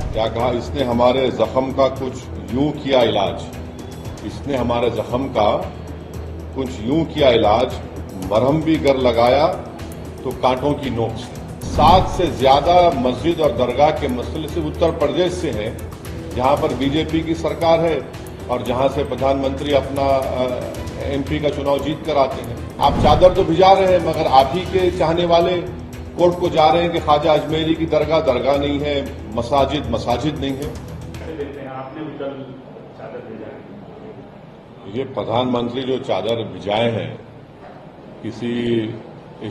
क्या कहा, इसने हमारे जख्म का कुछ यूं किया इलाज। इसने हमारे जख्म का कुछ यूं किया इलाज, मरहम भी गर लगाया तो कांटों की नोक से। 7 से ज्यादा मस्जिद और दरगाह के मसले सिर्फ उत्तर प्रदेश से हैं, जहां पर बीजेपी की सरकार है और जहां से प्रधानमंत्री अपना एमपी का चुनाव जीत कर आते हैं। आप चादर तो भिजा रहे हैं, मगर आप ही के चाहने वाले कोर्ट को जा रहे हैं कि ख्वाजा अजमेरी की दरगाह दरगाह नहीं है, मसाजिद मसाजिद नहीं है। आपने भी कल चादर भेजा है। ये प्रधानमंत्री जो चादर भिजाए हैं, किसी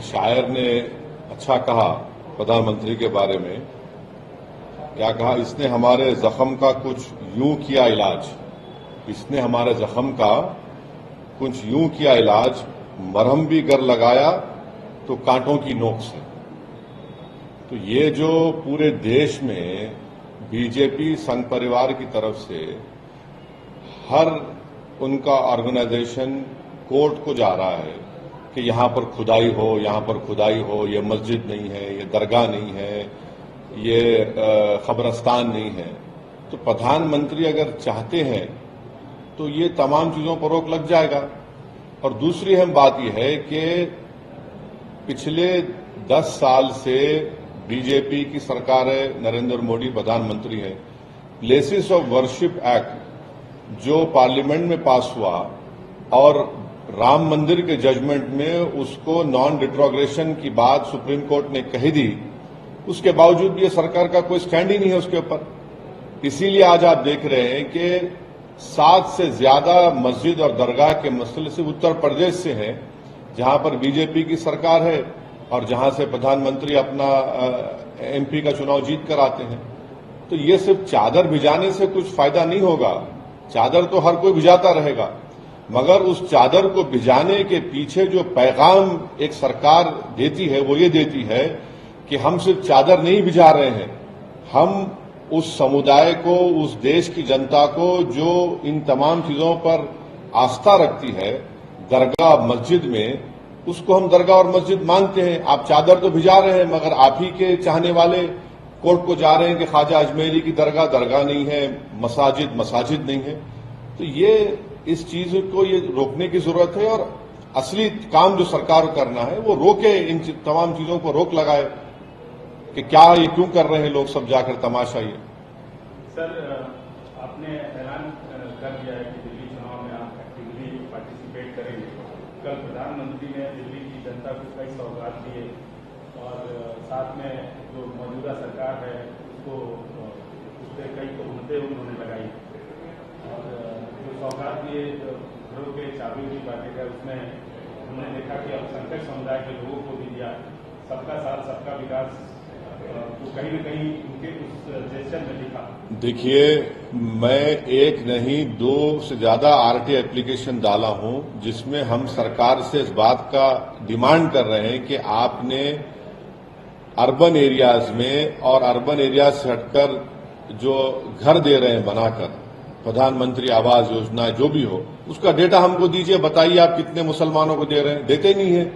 शायर ने अच्छा कहा प्रधानमंत्री के बारे में। क्या कहा, इसने हमारे जख्म का कुछ यूं किया इलाज। इसने हमारे जख्म का कुछ यूं किया इलाज, मरहम भी गर लगाया तो कांटों की नोक से। तो ये जो पूरे देश में बीजेपी संघ परिवार की तरफ से हर उनका ऑर्गेनाइजेशन कोर्ट को जा रहा है कि यहां पर खुदाई हो, यहां पर खुदाई हो, ये मस्जिद नहीं है, ये दरगाह नहीं है, ये कब्रिस्तान नहीं है। तो प्रधानमंत्री अगर चाहते हैं तो ये तमाम चीजों पर रोक लग जाएगा। और दूसरी अहम बात यह है कि पिछले 10 साल से बीजेपी की सरकार है, नरेंद्र मोदी प्रधानमंत्री है। प्लेसेस ऑफ वर्शिप एक्ट जो पार्लियामेंट में पास हुआ और राम मंदिर के जजमेंट में उसको नॉन रिट्रोग्रेशन की बात सुप्रीम कोर्ट ने कही दी, उसके बावजूद भी ये सरकार का कोई स्टैंड ही नहीं है उसके ऊपर। इसीलिए आज आप देख रहे हैं कि 7 से ज्यादा मस्जिद और दरगाह के मसले सिर्फ उत्तर प्रदेश से हैं, जहां पर बीजेपी की सरकार है और जहां से प्रधानमंत्री अपना एमपी का चुनाव जीत कर आते हैं। तो ये सिर्फ चादर भिजाने से कुछ फायदा नहीं होगा। चादर तो हर कोई भिजाता रहेगा, मगर उस चादर को भिजाने के पीछे जो पैगाम एक सरकार देती है वो ये देती है कि हम सिर्फ चादर नहीं भिजा रहे हैं, हम उस समुदाय को, उस देश की जनता को जो इन तमाम चीजों पर आस्था रखती है, दरगाह मस्जिद में, उसको हम दरगाह और मस्जिद मानते हैं। आप चादर तो भिजा रहे हैं, मगर आप ही के चाहने वाले कोर्ट को जा रहे हैं कि ख्वाजा अजमेरी की दरगाह दरगाह नहीं है, मसाजिद मसाजिद नहीं है। तो ये इस चीज को ये रोकने की जरूरत है और असली काम जो सरकार को करना है वो रोके, इन तमाम चीजों को रोक लगाए कि क्या ये क्यों कर रहे हैं लोग सब जाकर तमाशा। ये सर, आपने ऐलान कर दिया है कि दिल्ली चुनाव में आप एक्टिवली पार्टिसिपेट करेंगे। कल प्रधानमंत्री ने दिल्ली की जनता को कई सौगात दिए और साथ में जो मौजूदा सरकार है उसको उस पर कई तोहमतें उन्होंने लगाई और जो सौगात दिए, घरों के चाबी भी बांटे गए, उसमें हमने देखा कि अब संकट समुदाय के लोगों को भी दिया। सबका साथ सबका विकास तो कहीं न कहीं उनके उस जेस्चर में दिखा। देखिए, मैं एक नहीं 2 से ज्यादा आरटी एप्लीकेशन डाला हूं जिसमें हम सरकार से इस बात का डिमांड कर रहे हैं कि आपने अर्बन एरियाज में और अर्बन एरियाज से हटकर जो घर दे रहे हैं बनाकर, प्रधानमंत्री आवास योजना जो भी हो, उसका डेटा हमको दीजिए। बताइए आप कितने मुसलमानों को दे रहे हैं? देते नहीं है,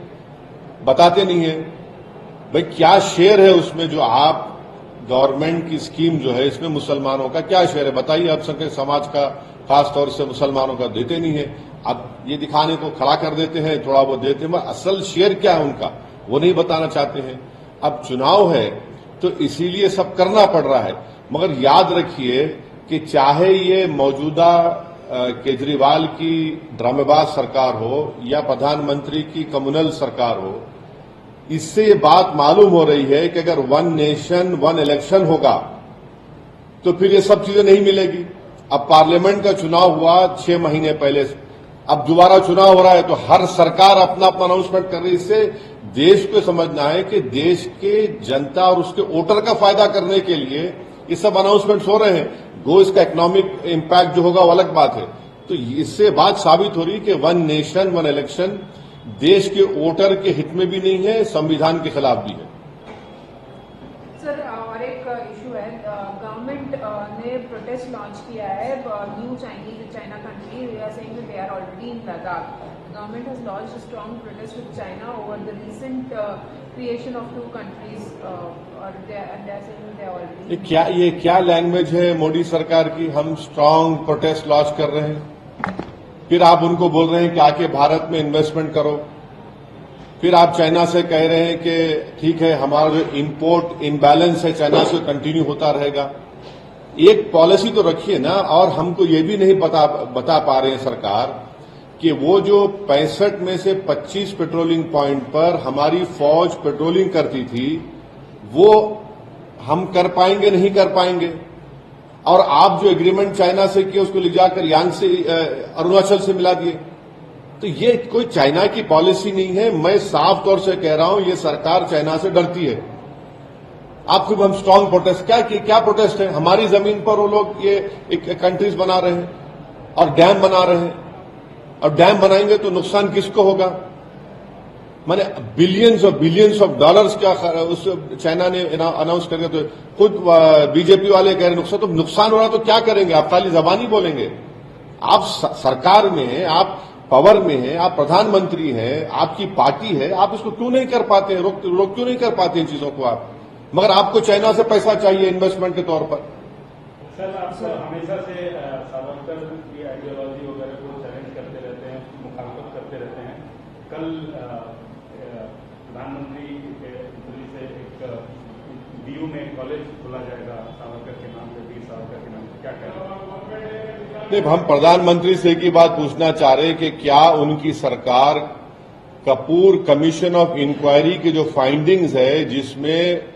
बताते नहीं है। भाई क्या शेयर है उसमें जो आप गवर्नमेंट की स्कीम जो है इसमें मुसलमानों का क्या शेयर है बताइए। अल्पसंख्यक समाज का, खासतौर से मुसलमानों का देते नहीं है। अब ये दिखाने को खड़ा कर देते हैं, थोड़ा बहुत देते हैं, असल शेयर क्या है उनका वो नहीं बताना चाहते हैं। अब चुनाव है तो इसीलिए सब करना पड़ रहा है, मगर याद रखिए कि चाहे ये मौजूदा केजरीवाल की ड्रामेबाज सरकार हो या प्रधानमंत्री की कम्युनल सरकार हो, इससे ये बात मालूम हो रही है कि अगर 1 नेशन 1 इलेक्शन होगा तो फिर ये सब चीजें नहीं मिलेगी। अब पार्लियामेंट का चुनाव हुआ 6 महीने पहले, अब दोबारा चुनाव हो रहा है तो हर सरकार अपना अपना अनाउंसमेंट कर रही है। इससे देश को समझना है कि देश के जनता और उसके वोटर का फायदा करने के लिए ये सब अनाउंसमेंट्स हो रहे हैं। गो इसका इकोनॉमिक इम्पैक्ट जो होगा वो अलग बात है। तो इससे बात साबित हो रही है कि 1 नेशन 1 इलेक्शन देश के वोटर के हित में भी नहीं है, संविधान के खिलाफ भी है। सर, और एक इशू है गवर्नमेंट ने प्रोटेस्ट लॉन्च किया है new China country we are saying that they are already in Ladakh government has launched a strong protest with China over the recent creation of two countries और they are saying they are already ये क्या language है मोदी सरकार की? हम strong protest launch कर रहे हैं, फिर आप उनको बोल रहे हैं कि आके भारत में इन्वेस्टमेंट करो, फिर आप चाइना से कह रहे हैं कि ठीक है हमारा जो इंपोर्ट इम्बैलेंस है चाइना से कंटिन्यू होता रहेगा। एक पॉलिसी तो रखिए ना। और हमको ये भी नहीं बता पा रहे हैं सरकार कि वो जो 65 में से 25 पेट्रोलिंग पॉइंट पर हमारी फौज पेट्रोलिंग करती थी वो हम कर पाएंगे नहीं कर पाएंगे। और आप जो एग्रीमेंट चाइना से किए उसको ले जाकर यांगसे अरुणाचल से मिला दिए। तो ये कोई चाइना की पॉलिसी नहीं है। मैं साफ तौर से कह रहा हूं ये सरकार चाइना से डरती है। आप खूब हम स्ट्रांग प्रोटेस्ट क्या प्रोटेस्ट है? हमारी जमीन पर वो लोग ये एक कंट्रीज बना रहे हैं और डैम बना रहे हैं, और डैम बनाएंगे तो नुकसान किसको होगा? माने बिलियंस ऑफ डॉलर्स का उस चाइना ने अनाउंस करके तो खुद बीजेपी वाले कह रहे नुकसान हो रहा तो क्या करेंगे? आप खाली जबानी बोलेंगे? आप सरकार में हैं, आप पावर में हैं, आप प्रधानमंत्री हैं, आपकी पार्टी है, आप इसको क्यों नहीं कर पाते हैं? रोक क्यों नहीं कर पाते इन चीजों को आप? मगर आपको चाइना से पैसा चाहिए इन्वेस्टमेंट के तौर पर। सर आप हमेशा से सावरकर की आइडियोलॉजी वगैरह को चैलेंज करते रहते हैं, मुखालफत करते रहते हैं। कल प्रधानमंत्री दिल्ली से एक बीयू में कॉलेज खोला जाएगा सावरकर के नाम पे, वीर सावरकर के नाम पे, क्या कहेंगे? नहीं, हम प्रधानमंत्री से एक ही बात पूछना चाह रहे हैं कि क्या उनकी सरकार कपूर कमीशन ऑफ इंक्वायरी की जो फाइंडिंग्स है जिसमें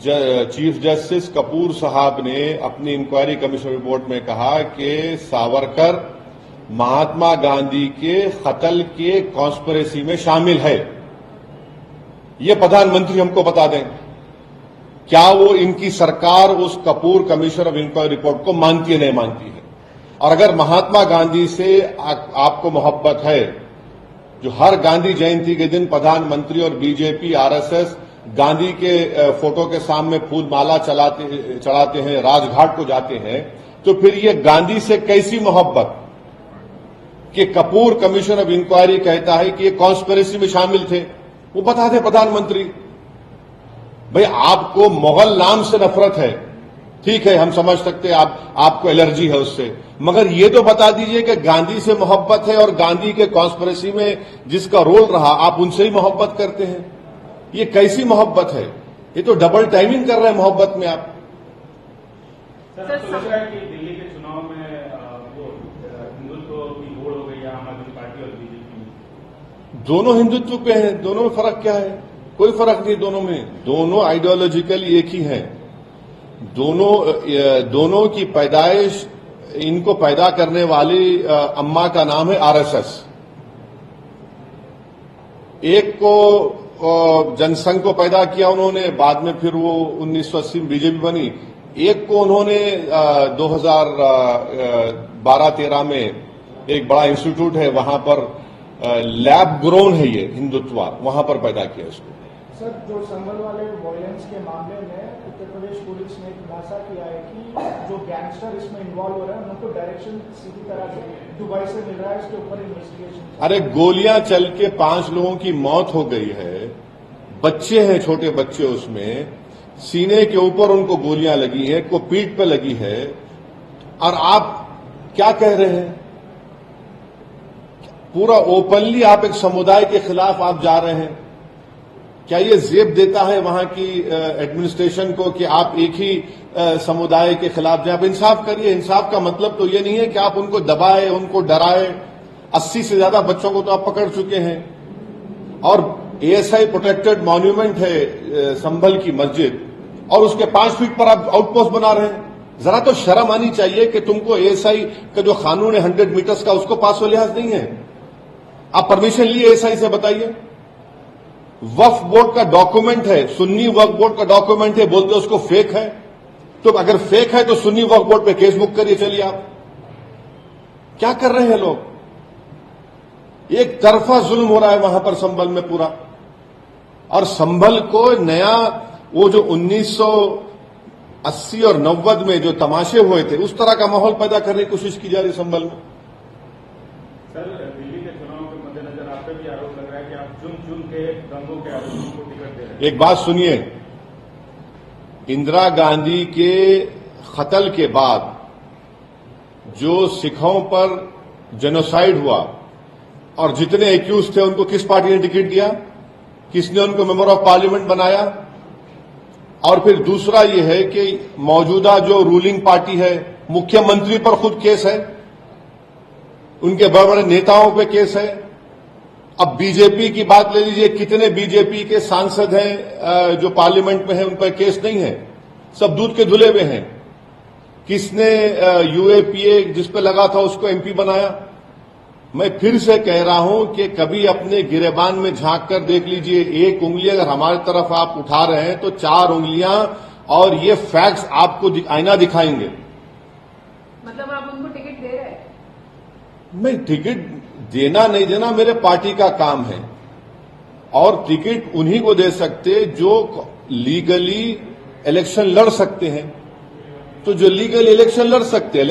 चीफ जस्टिस कपूर साहब ने अपनी इंक्वायरी कमीशन रिपोर्ट में कहा कि सावरकर महात्मा गांधी के कत्ल के कॉन्स्पिरेसी में शामिल है, ये प्रधानमंत्री हमको बता दें। क्या वो इनकी सरकार उस Kapur commission of inquiry report को मानती है नहीं मानती है? और अगर महात्मा गांधी से आपको मोहब्बत है, जो हर गांधी जयंती के दिन प्रधानमंत्री और बीजेपी आरएसएस गांधी के फोटो के सामने फूल माला चढ़ाते हैं, राजघाट को जाते हैं, तो फिर ये गांधी से कैसी मोहब्बत कि कपूर कमीशन ऑफ इंक्वायरी कहता है कि ये कॉन्स्पिरेसी में शामिल थे? वो बता दे प्रधानमंत्री। भाई आपको मुगल नाम से नफरत है, ठीक है, हम समझ सकते हैं आपको एलर्जी है उससे, मगर ये तो बता दीजिए कि गांधी से मोहब्बत है और गांधी के कॉन्स्पिरेसी में जिसका रोल रहा आप उनसे ही मोहब्बत करते हैं। ये कैसी मोहब्बत है? ये तो डबल टाइमिंग कर रहे हैं मोहब्बत में आप। सर आपको लग रहा है कि दिल्ली के चुनाव में वो हिंदुत्व की होड़ हो गई है आम आदमी पार्टी और बीजेपी में? दोनों हिंदुत्व पे हैं, दोनों में फर्क क्या है? कोई फर्क नहीं दोनों में, दोनों आइडियोलॉजिकली एक ही हैं। दोनों की पैदाइश, इनको पैदा करने वाली अम्मा का नाम है आरएसएस। एक को जनसंघ को पैदा किया उन्होंने, बाद में फिर वो 1980 में बीजेपी बनी। एक को उन्होंने 2012-13 में एक बड़ा इंस्टीट्यूट है वहां पर लैब ग्रोन है ये हिंदुत्व, वहां पर पैदा किया इसको। सर जो संभल वाले वायलेंस के मामले में उत्तर प्रदेश पुलिस ने खुलासा किया है कि जो गैंगस्टर इसमें इन्वॉल्व हो रहे हैं उनको डायरेक्शन सीधी तरह से दुबई से मिल रहा है, इसके ऊपर इन्वेस्टिगेशन। अरे गोलियां चल के 5 लोगों की मौत हो गई है, बच्चे हैं, छोटे बच्चे, उसमें सीने के ऊपर उनको गोलियां लगी है, को पीठ पे लगी है, और आप क्या कह रहे हैं? पूरा ओपनली आप एक समुदाय के खिलाफ आप जा रहे हैं। क्या ये जेब देता है वहां की एडमिनिस्ट्रेशन को कि आप एक ही समुदाय के खिलाफ जाए? आप इंसाफ करिए। इंसाफ का मतलब तो ये नहीं है कि आप उनको दबाए, उनको डराए। 80 से ज्यादा बच्चों को तो आप पकड़ चुके हैं, और एएसआई प्रोटेक्टेड मॉन्यूमेंट है संभल की मस्जिद, और उसके 5 फीट पर आप आउटपोस्ट बना रहे हैं। जरा तो शर्म आनी चाहिए कि तुमको एएसआई का जो कानून है 100 मीटर्स का, उसको पास व लिहाज नहीं है। आप परमिशन लिए एएसआई से? बताइए। वक्फ बोर्ड का डॉक्यूमेंट है, सुन्नी वक्फ बोर्ड का डॉक्यूमेंट है, बोलते उसको फेक है। तो अगर फेक है तो सुन्नी वक्फ बोर्ड पे केस बुक करिए। चलिए, आप क्या कर रहे हैं लोग? एक तरफा जुल्म हो रहा है वहां पर संभल में पूरा। और संभल को नया वो जो 80 और 90 में जो तमाशे हुए थे उस तरह का माहौल पैदा करने की कोशिश की जा रही संभल में। सर, दिल्ली के चुनाव के मद्देनजर आप पे भी आरोप लग रहा है कि आप चुन के दंगों के आरोपियों को टिकट दे रहे हैं। एक बात सुनिए, इंदिरा गांधी के कत्ल के बाद जो सिखों पर जेनोसाइड हुआ और जितने एक्यूज थे उनको किस पार्टी ने टिकट दिया, किसने उनको मेंबर ऑफ पार्लियामेंट बनाया? और फिर दूसरा ये है कि मौजूदा जो रूलिंग पार्टी है, मुख्यमंत्री पर खुद केस है, उनके बड़े बड़े नेताओं पे केस है। अब बीजेपी की बात ले लीजिए, कितने बीजेपी के सांसद हैं जो पार्लियामेंट में हैं, उन पर केस नहीं है, सब दूध के धुले हुए हैं। किसने यूएपीए जिस पे लगा था उसको एमपी बनाया? मैं फिर से कह रहा हूं कि कभी अपने गिरेबान में झांक कर देख लीजिए। एक उंगली अगर हमारी तरफ आप उठा रहे हैं तो 4 उंगलियां और ये फैक्ट्स आपको आईना दिखाएंगे। मतलब आप उनको टिकट दे रहे हैं? मैं टिकट देना नहीं देना मेरे पार्टी का काम है, और टिकट उन्हीं को दे सकते जो लीगली इलेक्शन लड़ सकते हैं। तो जो लीगली इलेक्शन लड़ सकते हैं,